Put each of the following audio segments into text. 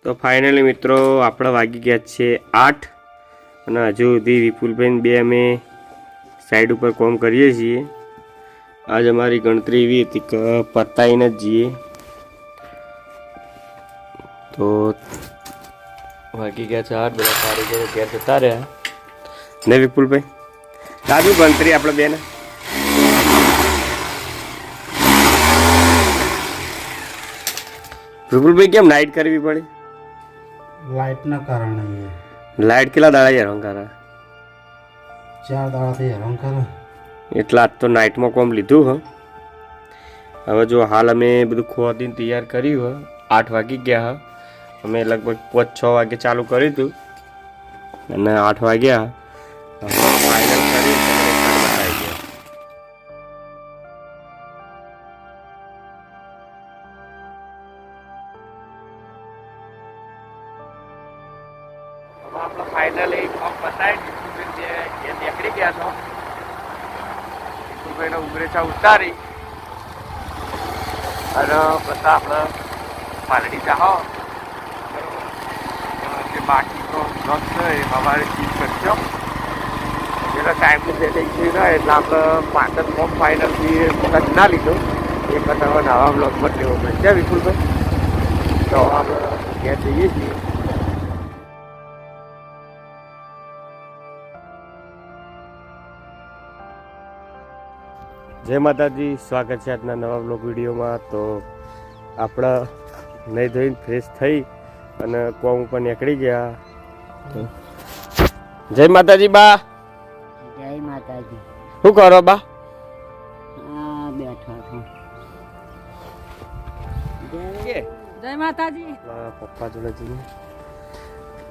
તો ફાઇનલી મિત્રો આપણે વાગી ગયા છે 8 અને હજુ સુધી વિપુલભાઈ બે અમે સાઈડ ઉપર કોમ કરીએ છીએ. આજ અમારી ગણતરી એવી હતી કે પતાઈને જ જઈએ. તો વાગી ગયા છે 8, બધા કારીગરો ઘેર જતા રહ્યા ને વિપુલભાઈ. રાજુ ગણતરી આપણે બેને વિપુલભાઈ કેમ નાઇટ કરવી પડી? લાઇટના કારણે. લાઇટ કેટલા દાડા હેરાન કરે? 4 દાડાથી હેરાન કરે. એટલે આજ તો નાઇટમાં કોમ લીધું હ. હવે જો હાલ અમે બધું ખોદીને તૈયાર કર્યું હ. 8 વાગી ગયા હ. અમે લગભગ 5-6 વાગે ચાલુ કર્યું હતું અને 8 વાગ્યા ફાઇનલ કરી બતાવી ગયા. આપણે ફાઇનલી કોમ બતાવી નીકળી ગયા છો. વિપુલભાઈને ઉમરેચા ઉતારી અને બધા આપણે પાલડી જાહો. જે બાકીનો બ્લોક છે એ અમારે ચીજ કરશો એટલે ટાઈમની સેટિંગ થઈ ને એટલે આપણે પાછળ કોમ ફાઇનલથી કદાચ ના લીધો એ કદાચ નવા બ્લોકમાં લેવો પડશે વિપુલભાઈ. તો આપણે ઘેર જઈએ છીએ. જય માતાજી, સ્વાગત છે આજના નવા બ્લોગ વિડીયોમાં. તો આપણે નહીં ધોઈને ફ્રેશ થઈ અને કોમ ઉપર નીકળી ગયા. જય માતાજી બા. જય માતાજી. શું કરો બા? બેઠા છો. જય માતાજી. પપ્પા જોડે જઈએ.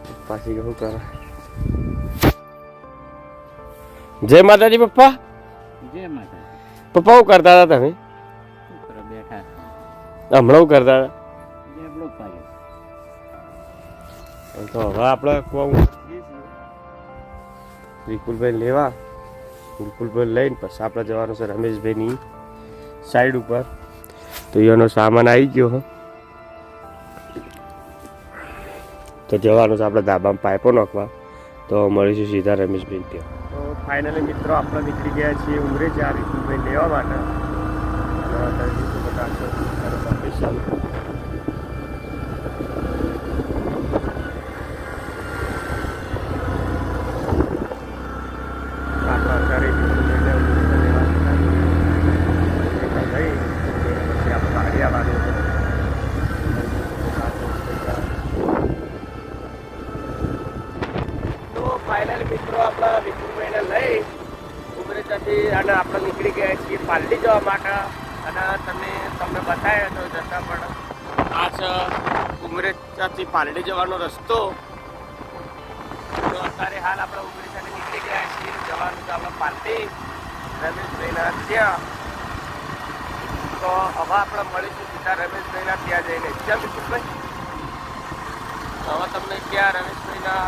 પપ્પા શી શું કરે? જય માતાજી પપ્પા. જય માતાજી. પપ્પા શું કરતા હતા તમે? બેઠા હમણાં શું કરતા હતા? બ્લોક પાડ્યો. તો હવે આપણે કોમ વિપુલભાઈ લેવા. વિપુલભાઈ લઈને પછી આપણે જવાનું છે રમેશભાઈની સાઈડ ઉપર. તો એનો સામાન આવી ગયો હ. તો જવાનું છે આપણે ધાબામાં પાઇપો નાખવા. તો મળીશું સીધા રમેશભાઈ ત્યાં. તો ફાઇનલી મિત્રો આપણે નીકળી ગયા છીએ ઉમરેચા વિપુલભાઈ લેવા માટે. ફાઇનલી મિત્રો આપણા વિપુલભાઈને લઈ ઉમરેચાથી અને આપણે નીકળી ગયા છીએ પાલડી જવા માટે. અને તમને બતાવ્યા તો જતા પણ આ છે ઉમરેચાથી પાલડી જવાનો રસ્તો. તો અત્યારે હાલ આપણે ઉમરેચાથી નીકળી ગયા છીએ. જવાનું છે આપણે પાલડી રમેશભાઈના ત્યાં. તો હવે આપણે મળીશું સીધા રમેશભાઈના ત્યાં જઈને. ક્યાં વિપુલભાઈ? હવે તમને ક્યાં રમેશભાઈના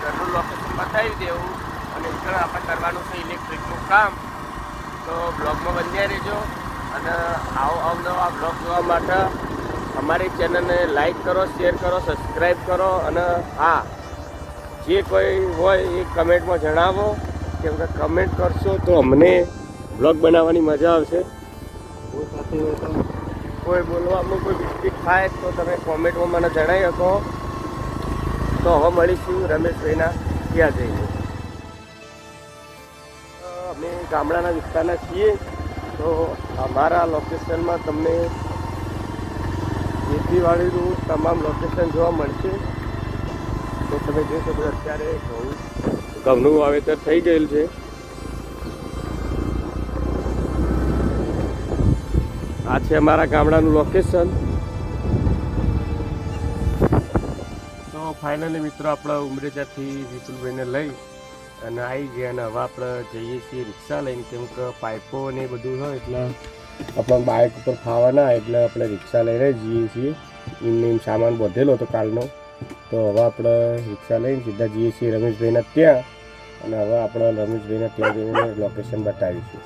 ઘરનું લોકેશન બતાવી દેવું અને આગળ આપણે કરવાનું છે ઇલેક્ટ્રિકનું કામ. તો બ્લોગમાં બંધાઈ રહેજો અને અવનવા બ્લોગ જોવા માટે અમારી ચેનલને લાઈક કરો, શેર કરો, સબસ્ક્રાઈબ કરો. અને હા, જે કોઈ હોય એ કમેન્ટમાં જણાવો. કેમ કે કમેન્ટ કરશો તો અમને બ્લોગ બનાવવાની મજા આવશે. કોઈ બોલવામાં કોઈ મિસ્ટેક થાય તો તમે કોમેન્ટમાં મને જણાવી શકો. તો હવે મળીશું રમેશભાઈના ત્યાં જઈને. અમે ગામડાના વિસ્તારના છીએ. તો અમારા લોકેશનમાં તમને ખેતીવાડીનું તમામ લોકેશન જોવા મળશે. તો તમે જોઈ શકો અત્યારે ઘઉંનું વાવેતર થઈ ગયેલું છે. આ છે અમારા ગામડાનું લોકેશન. તો ફાઇનલી મિત્રો આપણે ઉમરેચાથી વિપુલભાઈને લઈ અને આવી ગયા. અને હવે આપણે જઈએ છીએ રિક્ષા લઈને. કેમ કે પાઇપો ને એ બધું હોય એટલે આપણે બાઇક ઉપર ફાવાના એટલે આપણે રિક્ષા લઈને જઈએ છીએ. એમ સામાન બધેલો હતો કાલનો. તો હવે આપણે રિક્ષા લઈને સીધા જઈએ છીએ રમેશભાઈના ત્યાં. અને હવે આપણે રમેશભાઈના ત્યાં જઈને લોકેશન બતાવીશું.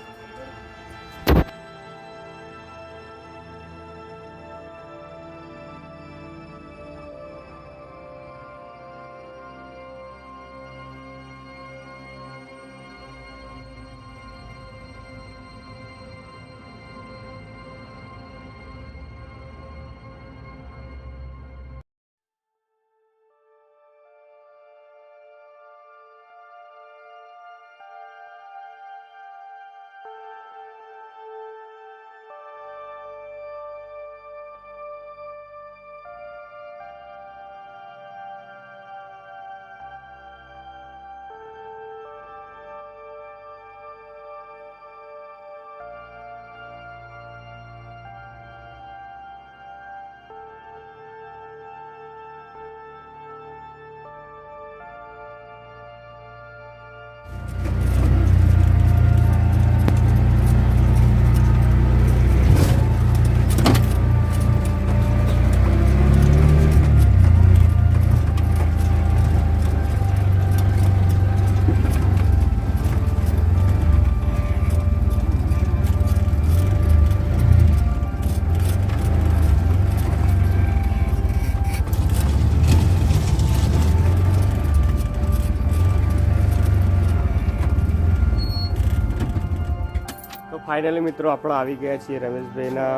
ફાઇનલી મિત્રો આપણે આવી ગયા છીએ રમેશભાઈના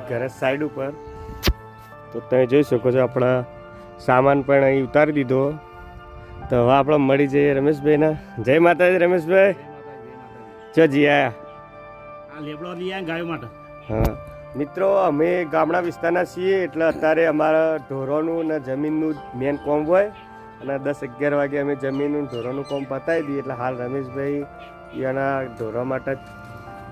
ઘરે સાઈડ ઉપર. તો તમે જોઈ શકો છો આપણા સામાન પણ અહીં ઉતારી દીધો. તો હવે આપણે મળી જઈએ રમેશભાઈના. જય માતાજી રમેશભાઈ. ચો જી આયા. હા મિત્રો, અમે ગામડા વિસ્તારના છીએ એટલે અત્યારે અમારા ઢોરોનું ને જમીનનું મેન કોમ હોય અને 10-11 વાગે અમે જમીનનું ઢોરોનું કોમ પતાવી દઈએ. એટલે હાલ રમેશભાઈ એના ઢોરો માટે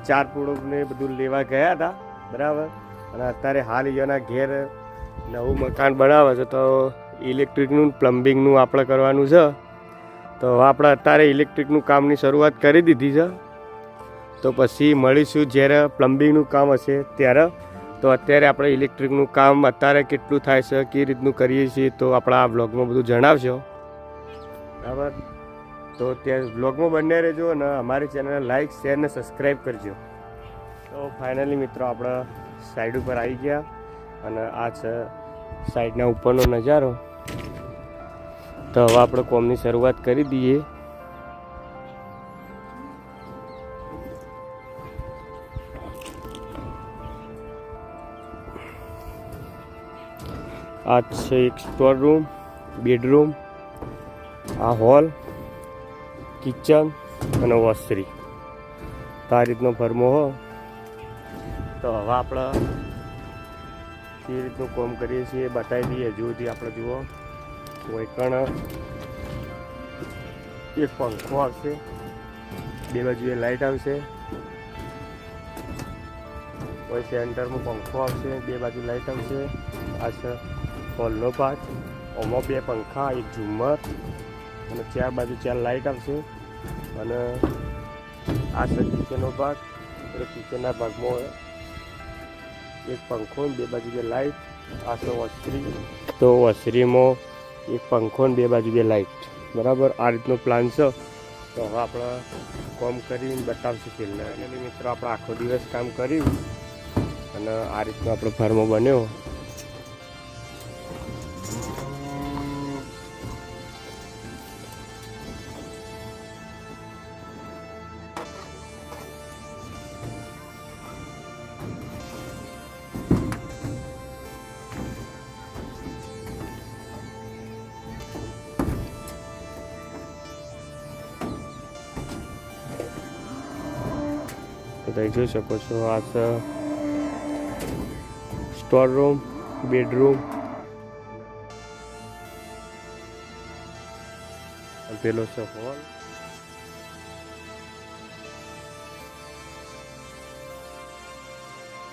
4 પૂળોને બધું લેવા ગયા હતા, બરાબર. અને અત્યારે હાલ એના ઘેર નવું મકાન બનાવે છે, તો ઇલેક્ટ્રિકનું પ્લમ્બિંગનું આપણે કરવાનું છે. તો આપણે અત્યારે ઇલેક્ટ્રિકનું કામની શરૂઆત કરી દીધી છે. તો પછી મળીશું જ્યારે પ્લમ્બિંગનું કામ હશે ત્યારે. તો અત્યારે આપણે ઇલેક્ટ્રિકનું કામ અત્યારે કેટલું થાય છે, કઈ રીતનું કરીએ છીએ, તો આપણા આ બ્લોગમાં બધું જણાવશો, બરાબર. તો ત્યાં બ્લોગમાં બને રહેજો અને અમારી ચેનલને લાઈક, શેર ને સબસ્ક્રાઈબ કરજો. તો ફાઇનલી મિત્રો આપણે સાઈડ ઉપર આવી ગયા અને આ છે સાઈડના ઉપરનો નજારો. તો હવે આપણે કોમની શરૂઆત કરી દઈએ. આ છે એક સ્ટોર રૂમ, બેડરૂમ, આ હોલ, કિચન અને વોશરી. તો આ રીતનો ફરમો હો. તો હવે આપણે જે રીતનું કામ કરીએ છીએ એ બતાવી દઈએ. હજુ સુધી આપણે જુઓ કોઈ પણ એક પંખો આવશે, 2 બાજુએ લાઇટ આવશે, કોઈ સેન્ટરમાં પંખો આવશે, 2 બાજુ લાઇટ આવશે. આ છે હોલનો ભાગ, ઓમાં 2 પંખા, એક ઝુમ્મર અને 4 બાજુ 4 લાઇટ આવશે. અને આ છે કિચનનો ભાગ. એટલે કિચનના ભાગમાં એક પંખો, 2 બાજુ 2 લાઇટ. આ છે વોશરી. તો વોશરીમાં એક પંખો ને 2 બાજુ 2 લાઇટ, બરાબર. આ રીતનો પ્લાન છે. તો હવે આપણે કામ કરીને બતાવશું છેલ્લે. એટલે મિત્રો આપણે આખો દિવસ કામ કર્યું અને આ રીતનો આપણો ફાર્મો બન્યો. તમે જોઈ શકો છો આ છે સ્ટોર રૂમ, બેડરૂમ, પેલો છે હોલ.